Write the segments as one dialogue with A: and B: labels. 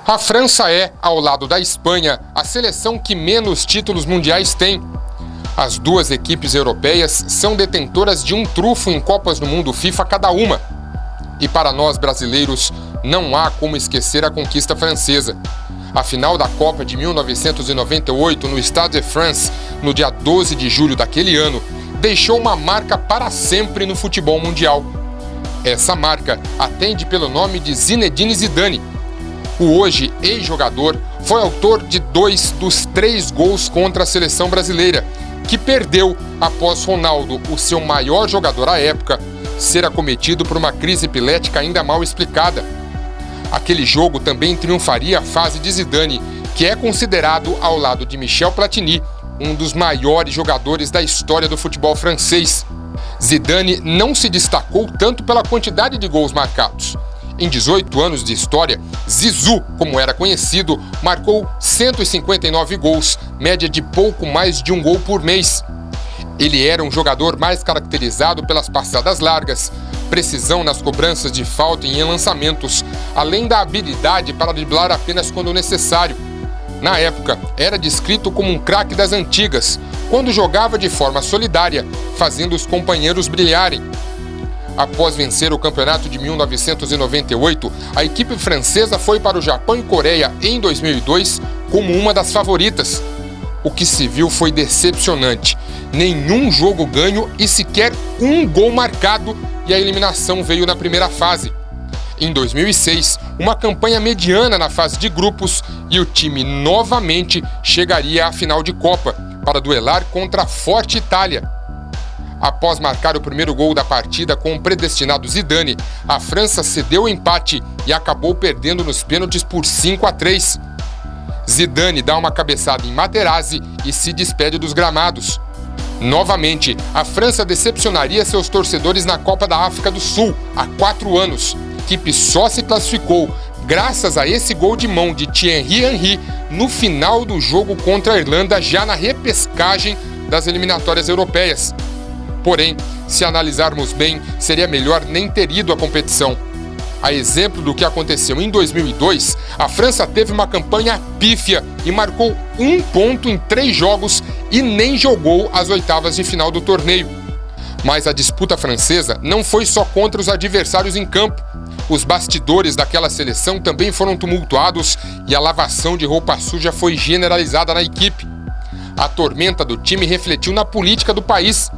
A: A França é, ao lado da Espanha, a seleção que menos títulos mundiais tem. As duas equipes europeias são detentoras de um trunfo em Copas do Mundo FIFA cada uma. E para nós brasileiros, não há como esquecer a conquista francesa. A final da Copa de 1998 no Stade de France, no dia 12 de julho daquele ano, deixou uma marca para sempre no futebol mundial. Essa marca atende pelo nome de Zinedine Zidane. O hoje ex-jogador foi autor de 2 dos 3 gols contra a seleção brasileira, que perdeu após Ronaldo, o seu maior jogador à época, ser acometido por uma crise epilética ainda mal explicada. Aquele jogo também triunfaria a fase de Zidane, que é considerado, ao lado de Michel Platini, um dos maiores jogadores da história do futebol francês. Zidane não se destacou tanto pela quantidade de gols marcados. Em 18 anos de história, Zizou, como era conhecido, marcou 159 gols, média de pouco mais de um gol por mês. Ele era um jogador mais caracterizado pelas passadas largas, precisão nas cobranças de falta e em lançamentos, além da habilidade para driblar apenas quando necessário. Na época, era descrito como um craque das antigas, quando jogava de forma solidária, fazendo os companheiros brilharem. Após vencer o campeonato de 1998, a equipe francesa foi para o Japão e Coreia em 2002 como uma das favoritas. O que se viu foi decepcionante. Nenhum jogo ganho e sequer um gol marcado, e a eliminação veio na primeira fase. Em 2006, uma campanha mediana na fase de grupos e o time novamente chegaria à final de Copa para duelar contra a forte Itália. Após marcar o primeiro gol da partida com o predestinado Zidane, a França cedeu o empate e acabou perdendo nos pênaltis por 5-3. Zidane dá uma cabeçada em Materazzi e se despede dos gramados. Novamente, a França decepcionaria seus torcedores na Copa da África do Sul há 4 anos. A equipe só se classificou graças a esse gol de mão de Thierry Henry no final do jogo contra a Irlanda, já na repescagem das eliminatórias europeias. Porém, se analisarmos bem, seria melhor nem ter ido à competição. A exemplo do que aconteceu em 2002, a França teve uma campanha pífia e marcou 1 ponto em 3 jogos e nem jogou as oitavas de final do torneio. Mas a disputa francesa não foi só contra os adversários em campo. Os bastidores daquela seleção também foram tumultuados e a lavação de roupa suja foi generalizada na equipe. A tormenta do time refletiu na política do país.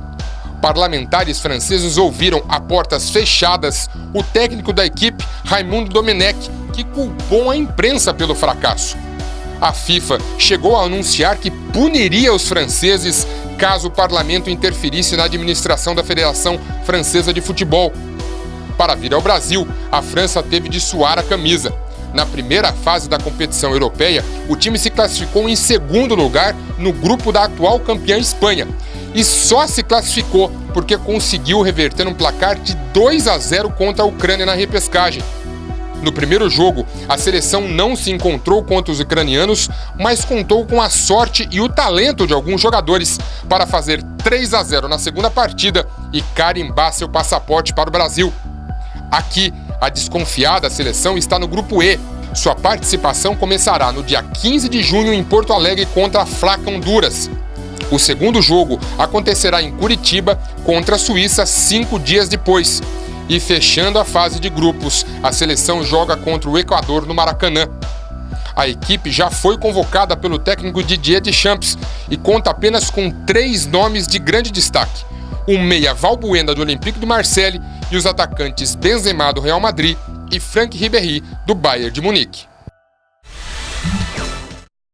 A: Parlamentares franceses ouviram a portas fechadas o técnico da equipe, Raimundo Domenech, que culpou a imprensa pelo fracasso. A FIFA chegou a anunciar que puniria os franceses caso o parlamento interferisse na administração da Federação Francesa de Futebol. Para vir ao Brasil, a França teve de suar a camisa. Na primeira fase da competição europeia, o time se classificou em 2º lugar no grupo da atual campeã Espanha. E só se classificou porque conseguiu reverter um placar de 2-0 contra a Ucrânia na repescagem. No primeiro jogo, a seleção não se encontrou contra os ucranianos, mas contou com a sorte e o talento de alguns jogadores para fazer 3-0 na segunda partida e carimbar seu passaporte para o Brasil. Aqui, a desconfiada seleção está no grupo E. Sua participação começará no dia 15 de junho em Porto Alegre contra a Flaca Honduras. O segundo jogo acontecerá em Curitiba contra a Suíça 5 dias depois. E fechando a fase de grupos, a seleção joga contra o Equador no Maracanã. A equipe já foi convocada pelo técnico Didier Deschamps e conta apenas com 3 nomes de grande destaque: o meia Valbuena do Olympique de Marseille e os atacantes Benzema do Real Madrid e Franck Ribéry do Bayern de Munique.